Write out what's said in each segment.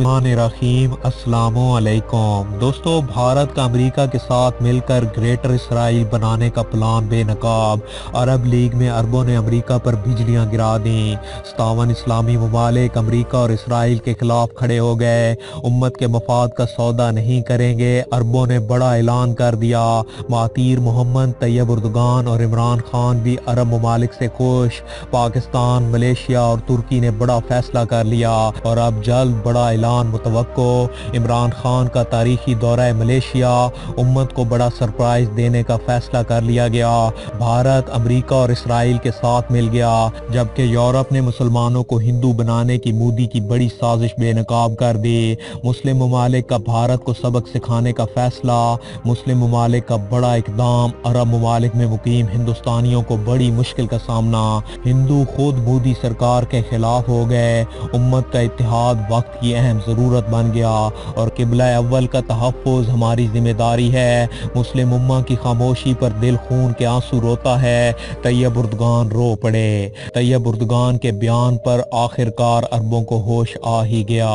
बिस्मिल्लाहिर्रहमानिर्रहीम। अस्सलामु अलैकुम। दोस्तों, भारत का अमेरिका के साथ मिलकर ग्रेटर इसराइल बनाने का प्लान बेनकाब। अरब लीग में अरबों ने अमेरिका पर बिजलियां गिरा दी। 57 इस्लामी ममालिक अमेरिका और इसराइल के खिलाफ खड़े हो गए। उम्मत के मफाद का सौदा नहीं करेंगे। अरबों ने बड़ा ऐलान कर दिया। महातीर मोहम्मद तैयब उर्दगान और इमरान खान भी अरब ममालिक से खुश। पाकिस्तान, मलेशिया और तुर्की ने बड़ा फैसला कर लिया और अब जल्द बड़ा ऐलान मुतवक्को। इमरान खान का तारीखी दौरा मलेशिया, उम्मत को बड़ा सरप्राइज देने का फैसला कर लिया गया। भारत अमेरिका और इसराइल के साथ मिल गया, जबकि यूरोप ने मुसलमानों को हिंदू बनाने की मोदी की बड़ी साजिश बेनकाब कर दी। मुस्लिम ममालिक का भारत को सबक सिखाने का फैसला, मुस्लिम ममालिक का बड़ा इकदाम, अरब ममालिक में मुकीम हिंदुस्तानियों को बड़ी मुश्किल का सामना। हिंदू खुद मोदी सरकार के खिलाफ हो गए। उम्मत का इत्तेहाद वक्त की अहम ज़रूरत बन गया और किबला अव्वल का तहफ़्फ़ुज़ हमारी जिम्मेदारी है। मुस्लिम उम्मा की खामोशी पर दिल खून के आंसू रोता है। तैयब उर्दगान रो पड़े। तैयब उर्दगान के बयान पर आखिरकार अरबों को होश आ ही गया।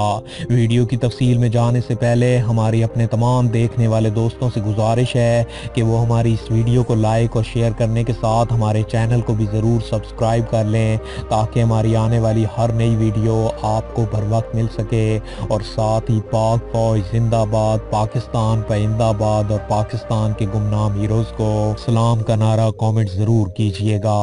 वीडियो की तफसील में जाने से पहले हमारी अपने तमाम देखने वाले दोस्तों से गुजारिश है कि वो हमारी इस वीडियो को लाइक और शेयर करने के साथ हमारे चैनल को भी ज़रूर सब्सक्राइब कर लें, ताकि हमारी आने वाली हर नई वीडियो आपको बर वक्त मिल सके। और साथ ही पाक फौज जिंदाबाद, पाकिस्तान पाइंदाबाद और पाकिस्तान के गुमनाम हीरोज़ को सलाम का नारा कमेंट ज़रूर कीजिएगा।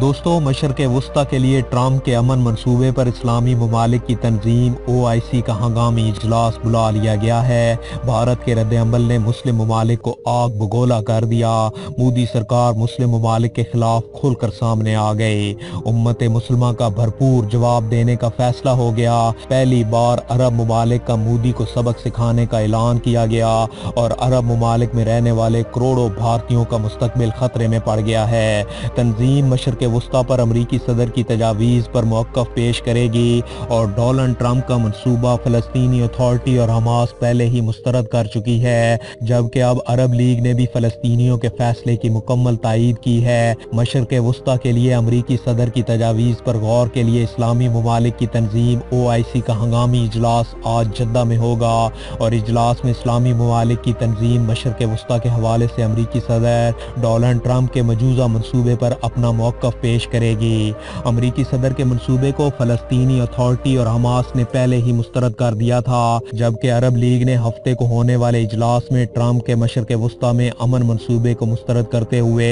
दोस्तों, मशरक़ वस्ता के लिए ट्रंप के अमन मंसूबे पर इस्लामी ममालिक की तंजीम OIC का हंगामी इजलास बुला लिया गया है। भारत के रद्द-ए-अमल ने मुस्लिम ममालिक को आग बगोला कर दिया। मोदी सरकार मुस्लिम ममालिक के खिलाफ खुलकर सामने आ गई। उम्मत मुसलमान का भरपूर जवाब देने का फैसला हो गया। पहली बार अरब ममालिक का मोदी को सबक सिखाने का ऐलान किया गया और अरब ममालिक में रहने वाले करोड़ों भारतीयों का मुस्तकबिल खतरे में पड़ गया है। तंजीम मशरक़ वस्ता पर अमरीकी सदर की तजावीज़ पर मौक़िफ़ पेश करेगी और डोनाल्ड ट्रंप का मंसूबा फ़लस्तीनी अथॉरिटी और हमास पहले ही मुस्तरद कर चुकी है, जबकि अब अरब लीग ने भी फ़लस्तीनियों के फैसले की मुकम्मल तायीद की है। मशरक़ वस्ता के लिए अमरीकी सदर की तजावीज़ पर गौर के लिए इस्लामी ममालिक की तंजीम OIC का हंगामी इजलास आज जद्दा में होगा और इजलास में इस्लामी ममालिक की तंजीम मशरक़ वस्ता के हवाले से अमरीकी सदर डोनाल्ड ट्रंप के मौजूदा मंसूबे पर अपना मौक़िफ़ पेश करेगी। अमरीकी सदर के मंसूबे को फ़लस्तीनी अथॉरिटी और हमास ने पहले ही मुस्तरद कर दिया था, जबकि अरब लीग ने हफ्ते को होने वाले इजलास में ट्रंप के मशरक़ वस्ता में अमन मंसूबे को मुस्तरद करते हुए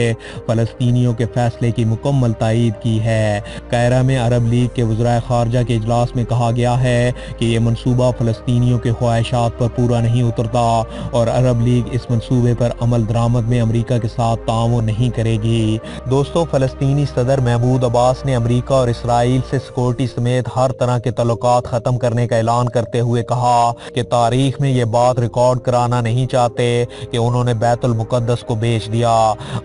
फ़लस्तीनियों के फैसले की मुकम्मल तायीद की है। कायरा में अरब लीग के वज़राए ख़ारजा के इजलास में कहा गया है कि ये मंसूबा फ़लस्तीनियों के ख्वाहिशात पर पूरा नहीं उतरता और अरब लीग इस मंसूबे पर अमल दरामद में अमरीका के साथ ताउन नहीं करेगी। दोस्तों, फ़लस्तीनी सदर महमूद अब्बास ने अमेरिका और इसराइल से सिक्योरिटी समेत हर तरह के तल्लुकात ख़त्म करने का ऐलान करते हुए कहा कि तारीख में ये बात रिकॉर्ड कराना नहीं चाहते कि उन्होंने बैतुल मुक़द्दस को बेच दिया।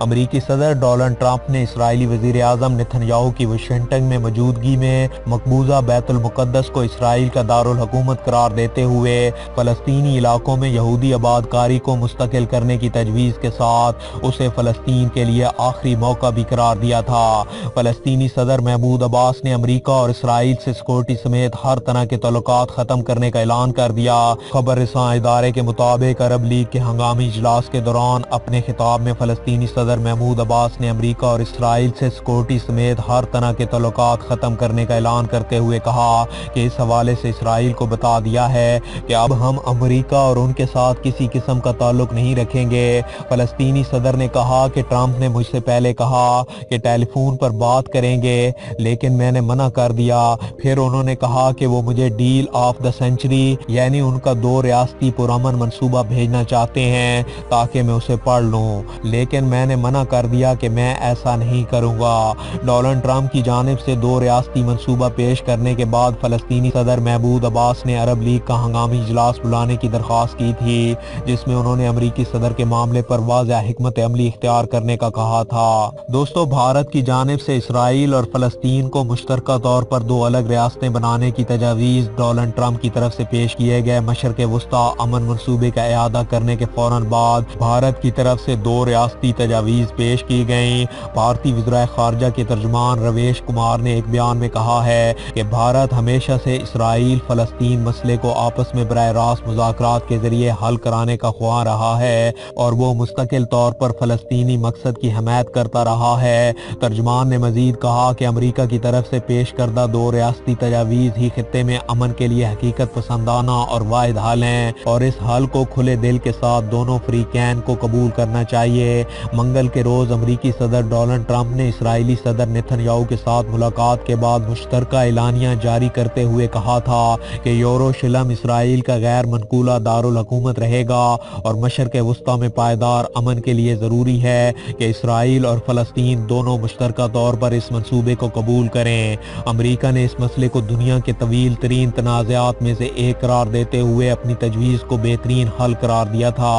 अमेरिकी सदर डोनाल्ड ट्रंप ने इसराइली वज़ीर आज़म नेतन्याहू की वाशिंगटन में मौजूदगी में मकबूजा बैतुल मुक़द्दस को इसराइल का दारुल हुकूमत करार देते हुए फ़लस्तीनी इलाकों में यहूदी आबादकारी को मुस्तकिल करने की तजवीज़ के साथ उसे फ़लस्तीन के लिए आखिरी मौका भी करार दिया था। फ़लस्तीनी सदर महमूद अब्बास ने अमेरिका और इसराइल से सिक्योरिटी समेत हर तरह के तल्लुकात ख़त्म करने का ऐलान कर दिया। खबर रसां इदारे के मुताबिक अरब लीग के हंगामी इजलास के दौरान अपने खिताब में फ़लस्तीनी सदर महमूद अब्बास ने अमेरिका और इसराइल से सिक्योरिटी समेत हर तरह के तल्लुकात ख़त्म करने का ऐलान करते हुए कहा कि इस हवाले से इसराइल को बता दिया है कि अब हम अमेरिका और उनके साथ किसी किस्म का ताल्लुक नहीं रखेंगे। फ़लस्तीनी सदर ने कहा कि ट्रंप ने मुझसे पहले कहा कि टेलीफोन पर बात करेंगे, लेकिन मैंने मना कर दिया। फिर उन्होंने कहा कि वो मुझे डील ऑफ द सेंचुरी यानी उनका 2 रियासती पुरअमन मंसूबा भेजना चाहते हैं ताकि मैं उसे पढ़ लूं, लेकिन मैंने मना कर दिया कि मैं ऐसा नहीं करूंगा। डोनाल्ड ट्रंप की जानिब से 2 रियासती मंसूबा पेश करने के बाद फ़लस्तीनी सदर महमूद अब्बास ने अरब लीग का हंगामी इजलास बुलाने की दरख्वास्त की थी, जिसमें उन्होंने अमरीकी सदर के मामले पर वाज़ह हिकमत अमली इख्तियार करने का कहा था। दोस्तों, भारत की जानिब जानिब से इसराइल और फ़लस्तीन को मुश्तरका तौर पर दो अलग रियासतें बनाने की तजावीज़ डोनाल्ड ट्रंप की तरफ से पेश किए गए मशरक़ वस्ता अमन मनसूबे का इआदा करने के फ़ौरन बाद भारत की तरफ से दो रियासती तजावीज़ पेश की गईं। भारतीय वज़ीर ख़ारजा के तर्जुमान रवीश कुमार ने एक बयान में कहा है कि भारत हमेशा से इसराइल फ़लस्तीन मसले को आपस में बराह रास्त मुज़ाकरात के ज़रिए हल कराने का ख्वाह रहा है और वो मुस्तकिल तौर पर फ़लस्तीनी मकसद की हमायत करता रहा है। तर्जुमान ने मज़ीद कहा कि अमरीका की तरफ से पेश करदा दो रियासती तजावीज़ ही खित्ते में अमन के लिए हकीकत पसंदाना और वाहिद हल हैं और इस हल को खुले दिल के साथ दोनों फ़रीक़ैन को कबूल करना चाहिए। मंगल के रोज़ अमरीकी सदर डोनाल्ड ट्रंप ने इसराइली सदर नेतन्याहू के साथ मुलाकात के बाद मुश्तरका एलानिया जारी करते हुए कहा था कि यरूशलेम इसराइल का गैर मनकूला दारुल हुकूमत रहेगा और मशरक़ वस्ता में पायदार अमन के लिए ज़रूरी है कि इसराइल और फ़लस्तीन दोनों मुश्तरका तौर पर इस मंसूबे को कबूल करें। अमरीका ने इस मसले को दुनिया के तवील तरीन तनाज़ात में से एक करार देते हुए अपनी तजवीज़ को बेहतरीन हल करार दिया था।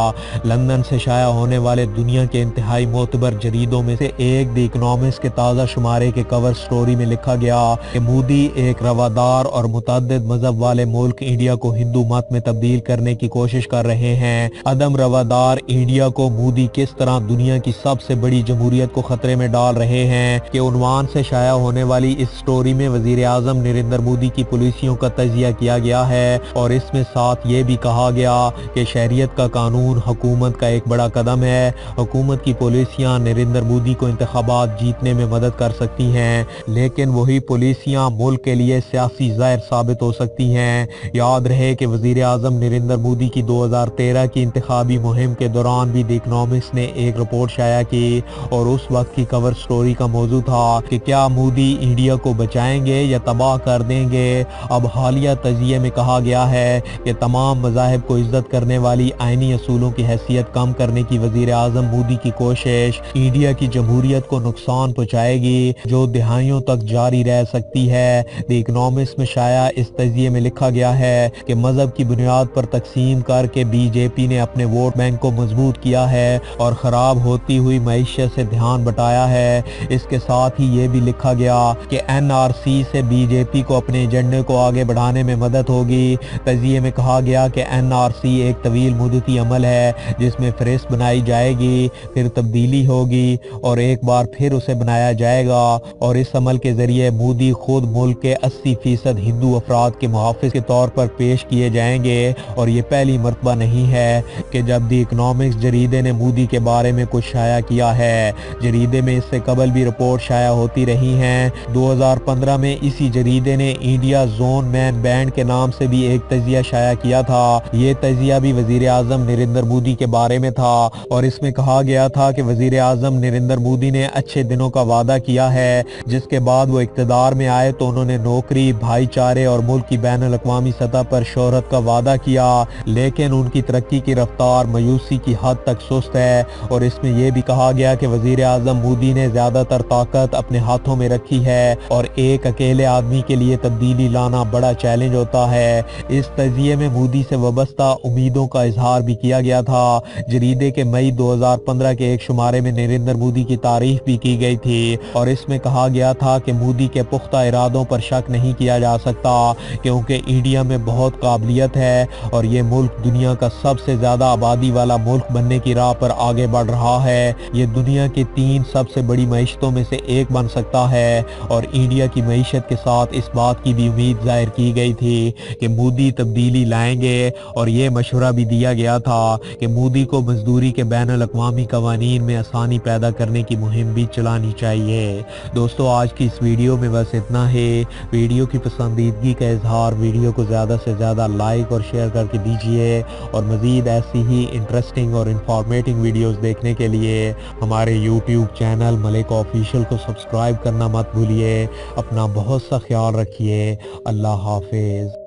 लंदन से शाया होने वाले दुनिया के इंतहाई मोतबर जरीदों में से एक द इकनॉमिस्ट के ताज़ा शुमारे के कवर स्टोरी में लिखा गया कि मोदी एक रवादार और मुतअद्दिद मजहब वाले मुल्क इंडिया को हिंदू मत में तब्दील करने की कोशिश कर रहे हैं। अदम रवादार इंडिया को मोदी किस तरह दुनिया की सबसे बड़ी जमहूरियत को खतरे में डाल रहे हैं कि उन्वान से शाया होने वाली इस स्टोरी में वजीर आजम नरेंद्र मोदी की पॉलिसियों का तजिया किया गया है और इसमें साथ ये भी कहा गया कि शहरियत का कानून हुकूमत का एक बड़ा कदम है। हुकूमत की पॉलिसियां नरेंद्र मोदी को इंतखाबात जीतने में मदद कर सकती हैं, लेकिन वही पॉलिसियां मुल्क के लिए सियासी ज़हर साबित हो सकती हैं। याद रहे कि वजीर आजम नरेंद्र मोदी की 2013 की इंतखाबी मुहिम के दौरान भी द इकनॉमिस्ट ने एक रिपोर्ट शाया की और उस वक्त की कवर स्टोरी का मौजू था कि क्या मोदी इंडिया को बचाएंगे या तबाह कर देंगे। अब हालिया तजिए में कहा गया है कि तमाम मज़ाहिब को इज्जत करने वाली आइनी असूलों की हैसियत कम करने की वजीर आजम मोदी की कोशिश इंडिया की जमहूरियत को नुकसान पहुँचाएगी जो दिहाइयों तक जारी रह सकती है। द इकनॉमिस्ट में शाया इस तजिए में लिखा गया है कि मजहब की बुनियाद पर तकसीम करके बीजेपी ने अपने वोट बैंक को मजबूत किया है और ख़राब होती हुई मईशत से ध्यान बटाया है। इसके साथ ही ये भी लिखा गया कि NRC से बीजेपी को अपने एजेंडे को आगे बढ़ाने में मदद होगी। तजिए में कहा गया कि NRC एक तवील मुद्दती अमल है जिसमें फ़हरिस्त बनाई जाएगी, फिर तब्दीली होगी और एक बार फिर उसे बनाया जाएगा और इस अमल के ज़रिए मोदी खुद मुल्क के 80% हिंदू अफराद के मुहाफ़िज़ के तौर पर पेश किए जाएंगे और ये पहली मरतबा नहीं है कि जब द इकनॉमिक्स जरीदे ने मोदी के बारे में कुछ शाया किया है। जरीदे में इससे कबल भी रिपोर्ट शाया होती रही हैं। 2015 में इसी जरीदे ने इंडिया जोन मैन बैंड के नाम से भी एक तजिया शाया किया था। ये तजिया भी वजीर आजम नरेंद्र मोदी के बारे में था और इसमें कहा गया था कि वजीर आजम नरेंद्र मोदी ने अच्छे दिनों का वादा किया है, जिसके बाद वो इक़्तिदार में आए तो उन्होंने नौकरी, भाईचारे और मुल्क की बैनुल अक़वामी सतह पर शोहरत का वादा किया, लेकिन उनकी तरक्की की रफ्तार मायूसी की हद तक सुस्त है। और इसमें यह भी कहा गया कि वजीर आजम मोदी ने ज़्यादातर ताकत अपने हाथों में रखी है और एक अकेले आदमी के लिए तब्दीली लाना बड़ा चैलेंज होता है। इस तजिए में मोदी से वाबस्ता उम्मीदों का इजहार भी किया गया था। जरीदे के मई 2015 के एक शुमारे में नरेंद्र मोदी की तारीफ भी की गई थी और इसमें कहा गया था कि मोदी के पुख्ता इरादों पर शक नहीं किया जा सकता क्योंकि इंडिया में बहुत काबिलियत है और ये मुल्क दुनिया का सबसे ज़्यादा आबादी वाला मुल्क बनने की राह पर आगे बढ़ रहा है। ये दुनिया की 3 सबसे बड़ी मईशतों में से एक बन सकता है और इंडिया की मईशत के साथ इस बात की भी उम्मीद जाहिर की गई थी कि मोदी तब्दीली लाएंगे और ये मशवरा भी दिया गया था कि मोदी को मजदूरी के बैनुल अक़वामी कवानीन में आसानी पैदा करने की मुहिम भी चलानी चाहिए। दोस्तों, आज की इस वीडियो में बस इतना है। वीडियो की पसंदीदगी का इजहार वीडियो को ज़्यादा से ज़्यादा लाइक और शेयर करके दीजिए और मज़ीद ऐसी ही इंटरेस्टिंग और इंफॉर्मेटिव वीडियोस देखने के लिए हमारे यूट्यूब चैनल मलिक ऑफिशियल को सब्सक्राइब करना मत भूलिए। अपना बहुत सा ख्याल रखिए। अल्लाह हाफिज़।